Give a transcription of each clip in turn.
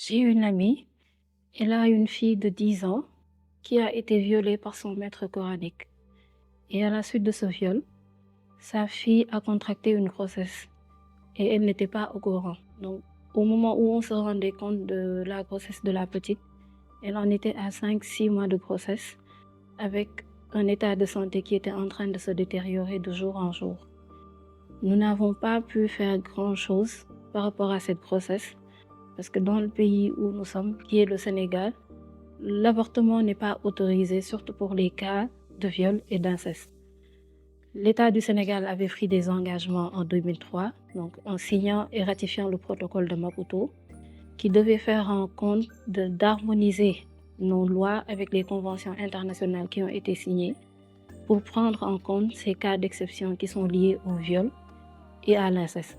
J'ai une amie, elle a une fille de 10 ans qui a été violée par son maître coranique. Et à la suite de ce viol, sa fille a contracté une grossesse et elle n'était pas au courant. Donc, au moment où on se rendait compte de la grossesse de la petite, elle en était à 5-6 mois de grossesse avec un état de santé qui était en train de se détériorer de jour en jour. Nous n'avons pas pu faire grand-chose par rapport à cette grossesse parce que dans le pays où nous sommes, qui est le Sénégal, l'avortement n'est pas autorisé, surtout pour les cas de viol et d'inceste. L'État du Sénégal avait pris des engagements en 2003, donc en signant et ratifiant le protocole de Maputo, qui devait faire en compte d'harmoniser nos lois avec les conventions internationales qui ont été signées pour prendre en compte ces cas d'exception qui sont liés au viol et à l'inceste.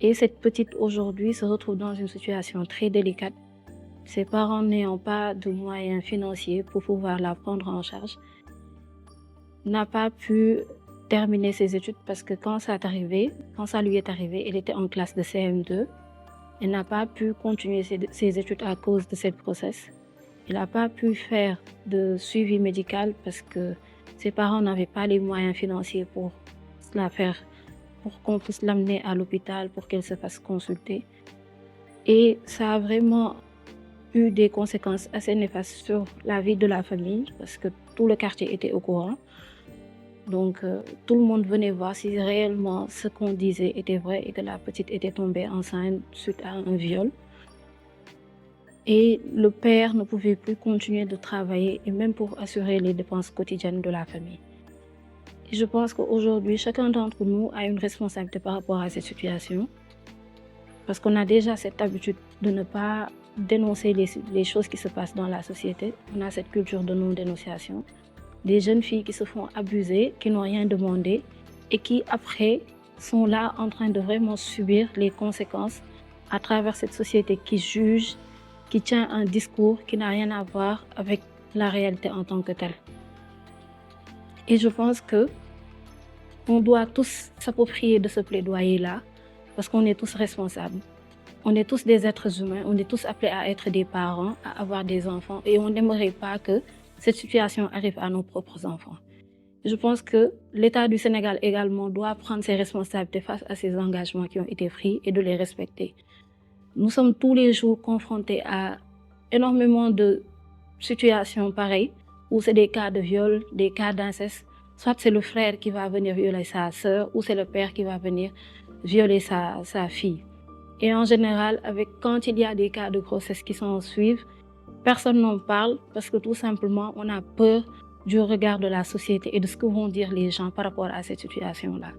Et cette petite aujourd'hui se retrouve dans une situation très délicate, ses parents n'ayant pas de moyens financiers pour pouvoir la prendre en charge, n'a pas pu terminer ses études parce que quand ça lui est arrivé, elle était en classe de CM2. Elle n'a pas pu continuer ses études à cause de cette grossesse. Elle n'a pas pu faire de suivi médical parce que ses parents n'avaient pas les moyens financiers pour la faire, pour qu'on puisse l'amener à l'hôpital pour qu'elle se fasse consulter. Et ça a vraiment eu des conséquences assez néfastes sur la vie de la famille parce que tout le quartier était au courant. Donc tout le monde venait voir si réellement ce qu'on disait était vrai et que la petite était tombée enceinte suite à un viol. Et le père ne pouvait plus continuer de travailler et même pour assurer les dépenses quotidiennes de la famille. Et je pense qu'aujourd'hui, chacun d'entre nous a une responsabilité par rapport à cette situation parce qu'on a déjà cette habitude de ne pas dénoncer les choses qui se passent dans la société. On a cette culture de non-dénonciation. Des jeunes filles qui se font abuser, qui n'ont rien demandé et qui après sont là en train de vraiment subir les conséquences à travers cette société qui juge, qui tient un discours qui n'a rien à voir avec la réalité en tant que telle. Et je pense que on doit tous s'approprier de ce plaidoyer-là parce qu'on est tous responsables. On est tous des êtres humains, on est tous appelés à être des parents, à avoir des enfants et on n'aimerait pas que cette situation arrive à nos propres enfants. Je pense que l'État du Sénégal également doit prendre ses responsabilités face à ces engagements qui ont été pris et de les respecter. Nous sommes tous les jours confrontés à énormément de situations pareilles où c'est des cas de viol, des cas d'inceste. Soit c'est le frère qui va venir violer sa sœur ou c'est le père qui va venir violer sa fille. Et en général, quand il y a des cas de grossesse qui s'en suivent, personne n'en parle parce que tout simplement, on a peur du regard de la société et de ce que vont dire les gens par rapport à cette situation-là.